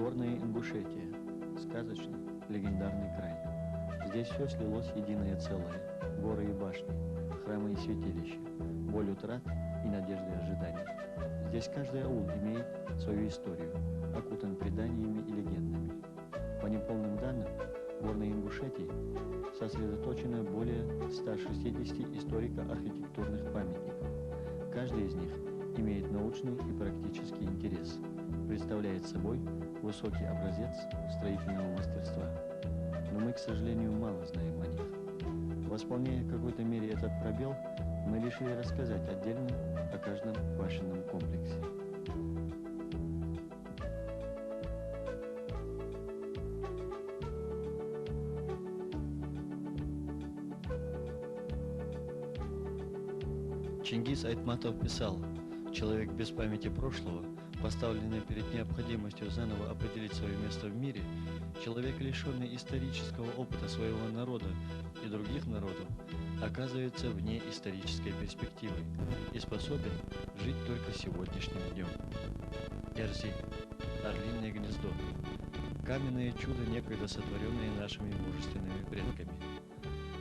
Горная Ингушетия. Сказочный, легендарный край. Здесь все слилось в единое целое. Горы и башни, храмы и святилища, боль утрат и надежды и ожиданий. Здесь каждый аул имеет свою историю, окутан преданиями и легендами. По неполным данным, в Горной Ингушетии сосредоточено более 160 историко-архитектурных памятников. Каждый из них имеет научный и практический интерес, представляет собой высокий образец строительного мастерства. Но мы, к сожалению, мало знаем о них. Восполняя в какой-то мере этот пробел, мы решили рассказать отдельно о каждом башенном комплексе. Чингис Айтматов писал: «Человек без памяти прошлого, поставленный перед необходимостью заново определить свое место в мире, человек, лишенный исторического опыта своего народа и других народов, оказывается вне исторической перспективы и способен жить только сегодняшним днем». Эрзи. Орлиное гнездо. Каменное чудо, некогда сотворенное нашими мужественными предками.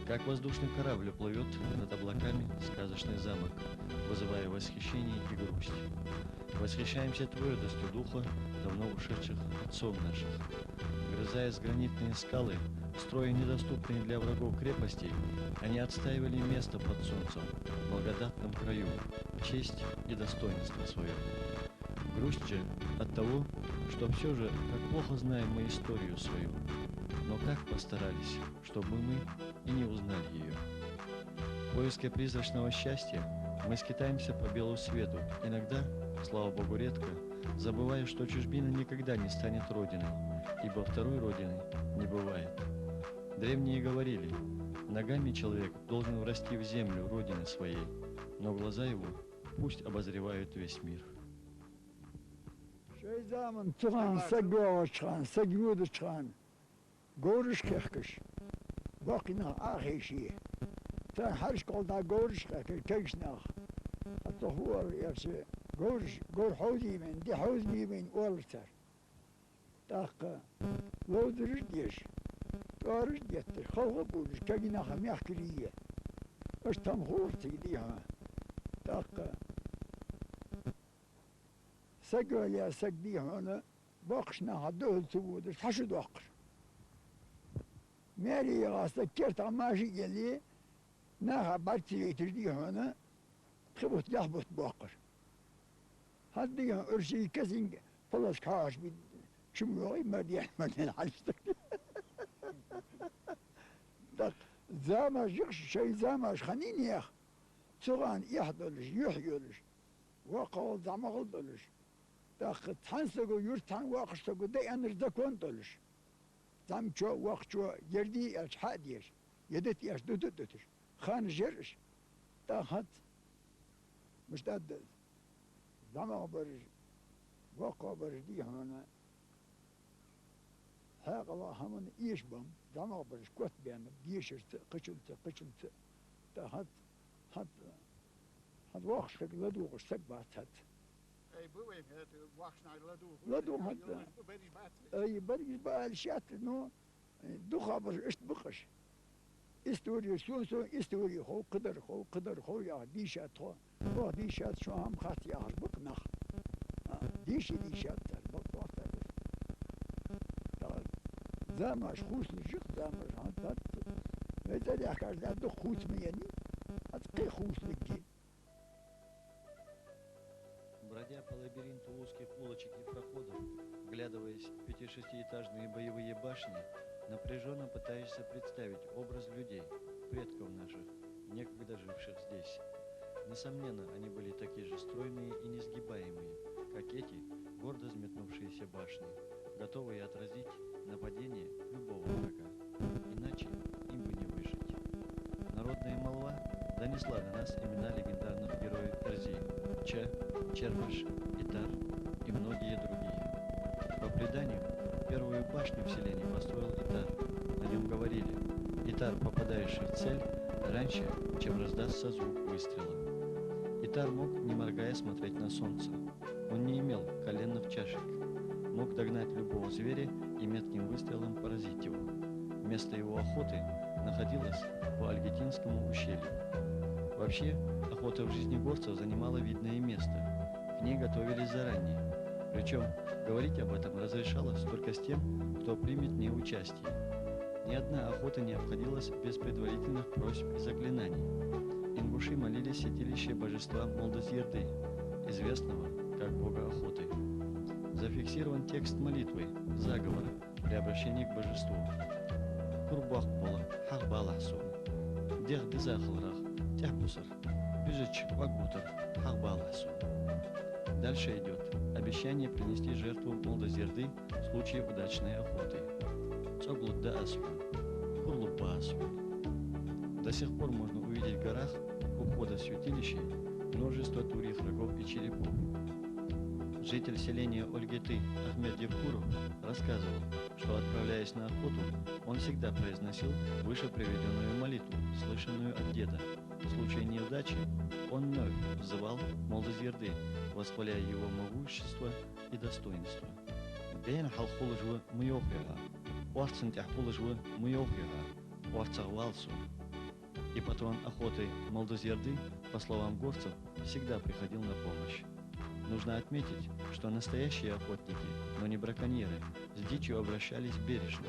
Как воздушный корабль плывет над облаками сказочный замок, вызывая восхищение и грусть. Восхищаемся твердостью духа давно ушедших отцов наших. Вгрызаясь в гранитные скалы, строя недоступные для врагов крепости, они отстаивали место под солнцем, в благодатном краю, честь и достоинство свое. Грусть же от того, что все же, как плохо знаем мы историю свою, но как постарались, чтобы мы и не узнали ее. В поиске призрачного счастья мы скитаемся по белу свету, иногда, слава Богу, редко, забывая, что чужбина никогда не станет родиной, ибо второй родины не бывает. Древние говорили: ногами человек должен врасти в землю родины своей, но глаза его пусть обозревают весь мир. Sen her skolda görüş kekşnah. Hatta huar yapsa gör hauzi men di hauzi men olurlar. Tak lodur diş. Doğru getir. Halka bulur. Kegina ham yakriye. Baş tam horti di ha. Tak sagölya sagdi ona bakışna hadı ölçüdür. Taşı dokur. Meri yağsa kert amaşı geliyor. نها برتي ترديه هنا خبط لحبط باقر هديها ارشي كزين فلس كاش بي شموعي مديح مدين حلفتك دق زامش يخش شي زامش خنين يخ صغان يحضرش يحيولش وقال زعما غلطلش دق تحنسقو يرتان واقشتقو دي انر دكون طلش زعم شو وقت شو يردي اش حاديش يدت اش دودتش خان جرش تاخت مشتد زعما برج وقع برج دي هنا حاق الله همون ايش بم زعما برج كوت بين ديشرت قشلت تاخت هاد وقش لدو قشتك باتت اي بوي هات وقش لدو هات اي برج بالشات نو دو خبر اشت بقش استوری سو استوری خو قدر خو یا دیشت خو با دیشت شو هم خط یار بکنخ دیشت در بقطع تا زماش خوش نشق زماش هات مثل یکار زد خوش میانی اتقی خوش لکی. Бродя по лабиринту узких улочек и проходов, вглядываясь в 5-6-этажные боевые башни, напряженно пытаешься представить образ людей, предков наших, некогда живших здесь. Несомненно, они были такие же стройные и несгибаемые, как эти гордо взметнувшиеся башни, готовые отразить нападение любого врага. Иначе им бы не выжить. Народная молва донесла до нас имена легендарных героев Эрзи, Ча, Чербаш, Итар и многие другие. По преданию, первую башню в селении построил Итар. На нем говорили: Итар, попадающий в цель, раньше, чем раздастся звук выстрела. Итар мог, не моргая, смотреть на солнце. Он не имел коленных чашек. мог догнать любого зверя и метким выстрелом поразить его. Место его охоты находилось по Альгетинскому ущелью. Вообще, охота в жизни горцев занимала видное место. К ней готовились заранее. Причем говорить об этом разрешалось только с тем, кто примет в ней участие. Ни одна охота не обходилась без предварительных просьб и заклинаний. Ингуши молились в святилище божества Молдозьерды, известного как бога охоты. Зафиксирован текст молитвы, заговора при обращении к божеству. Курбах пола, хахбалахсу, дех дезахлрах, тяхбусар, бежич вагутар, хахбалахсу. Дальше идет обещание принести жертву Молдозьерды в случае удачной охоты. Цоглут да асвин, хурлупа асвин. До сих пор можно увидеть в горах у входа в святилище множество турьих рогов и черепов. Житель селения Ольгеты Ахмед Евкуров рассказывал, что, отправляясь на охоту, он всегда произносил выше приведенную молитву, слышанную от деда. В случае неудачи он вновь взывал Молдозьерды, восхваляя его могущество и достоинство. Бейн халхулжвы муёхвега, уарцентяхпулжвы муёхвега, уарцагвалсу. И патрон охоты Молдозьерды, по словам горцев, всегда приходил на помощь. Нужно отметить, что настоящие охотники, но не браконьеры, с дичью обращались бережно,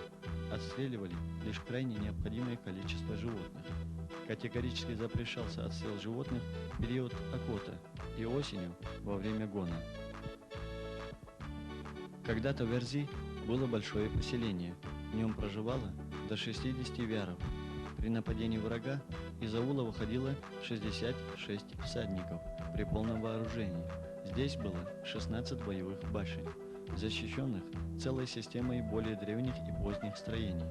отстреливали лишь крайне необходимое количество животных. Категорически запрещался отстрел животных в период окота и осенью во время гона. Когда-то в Эрзи было большое поселение, в нем проживало до 60 вяров. При нападении врага из аула выходило 66 всадников при полном вооружении. Здесь было 16 боевых башен, защищенных целой системой более древних и поздних строений.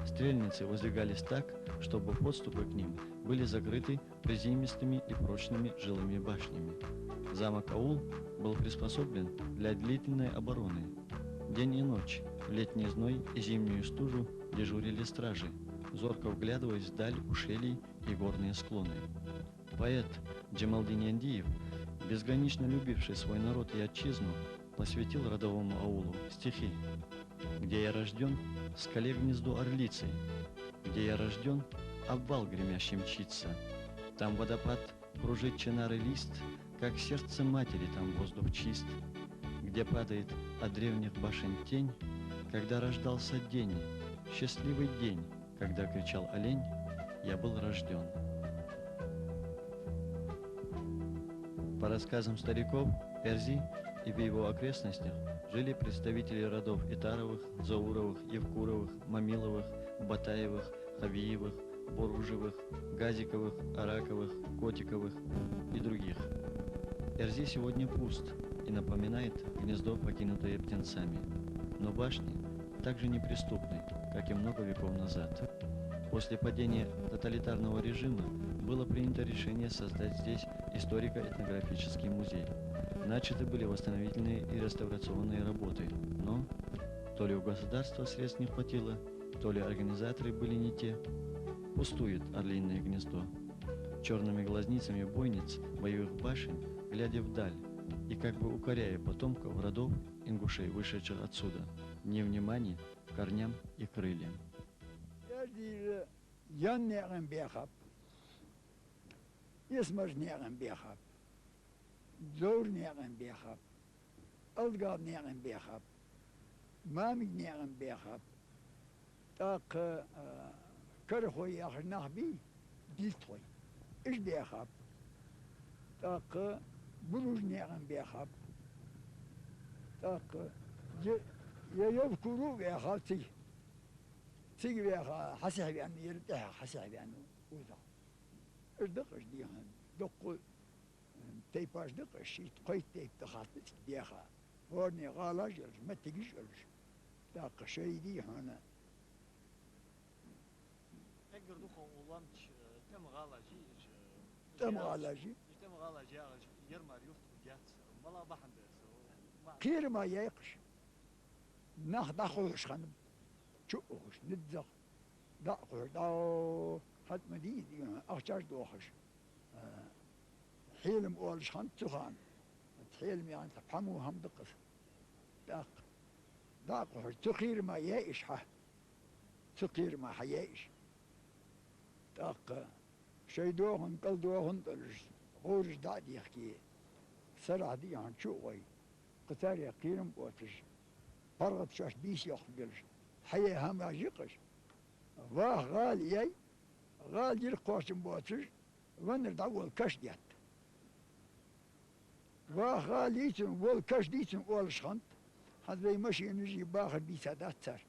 Стрельницы воздвигались так, чтобы подступы к ним были закрыты приземистыми и прочными жилыми башнями. Замок аул был приспособлен для длительной обороны. День и ночь, в летний зной и зимнюю стужу дежурили стражи, зорко вглядываясь вдаль ущелий и горные склоны. Поэт Джамалдин Яндиев, безгранично любивший свой народ и отчизну, посвятил родовому аулу стихи. «Где я рожден, в скале гнездо орлицы, где я рожден, обвал гремящий мчится. Там водопад кружит чинарый лист, как сердце матери там воздух чист, где падает от древних башен тень, когда рождался день, счастливый день, когда кричал олень, я был рожден». По рассказам стариков, Эрзи и в его окрестностях жили представители родов Итаровых, Зауровых, Евкуровых, Мамиловых, Батаевых, Хавиевых, Боружевых, Газиковых, Араковых, Котиковых и других. Эрзи сегодня пуст и напоминает гнездо, покинутое птенцами. Но башни также неприступны, как и много веков назад. После падения тоталитарного режима было принято решение создать здесь историко-этнографический музей. Начаты были восстановительные и реставрационные работы, но то ли у государства средств не хватило, то ли организаторы были не те. Пустует орлиное гнездо. Черными глазницами бойниц боевых башен, глядя вдаль и как бы укоряя потомков родов ингушей, вышедших отсюда, невнимание к корням и крыльям. Yan negen bechap, Ismers negen bechap, Zour negen bechap, Algab negen bechap, Mamig negen bechap, Tak Kerhoy Nachbi, Diltoy, Ish bechap, Tak Buruj negen bechap, Tak Yayev Kuru bechati. تيجي بيها حسها بأنه يرتاح حسها بأنه وذا الدقش ديها دق تيباش دقش شيء قيت تيب تخاطت بيها ورني غالاج ما تجيش ولا دق شيء دي هنا تقدر دخل ولانش تم غالاجي تم غالاجي تم غالاجي يرمى يفتح جات ملا بحندس كير ما يقش نخدخوش خنم شوش ندزق دقش داو حد مديد أخشاش دوخش حيلم أولش خان تخان حيلم يعني تفهموا هم دقس دق داق تقير ما يعيش ها تقير ما حيعيش داق شي دوغن قل دوغن دلش غورش داد يحكي سرع دي عن شوي قتال يقيرم بوتش فرغت شاش بيس يخبرش حيا هم يجيقش واه غال يي غال يلقوش بوتش ونرد أول كش ديت واه غال يتن وول كش ديتن أول شخنت هذا يمشي نجي باخر بيسادات سر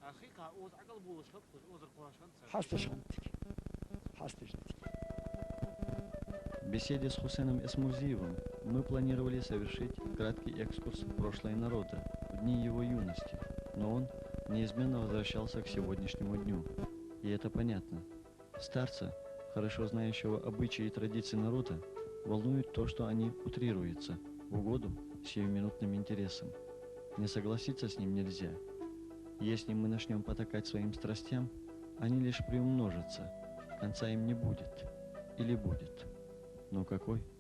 أخيك أوز عقل بولش خط أوز القراش خط حستش خنتك حستش В беседе с Хусейном Эсмурзиевым мы планировали совершить краткий экскурс в прошлое народа, в дни его юности, но он неизменно возвращался к сегодняшнему дню. И это понятно. Старца, хорошо знающего обычаи и традиции народа, волнует то, что они утрируются в угоду сиюминутным интересам. Не согласиться с ним нельзя. Если мы начнем потакать своим страстям, они лишь приумножатся, конца им не будет. Или будет. Но какой?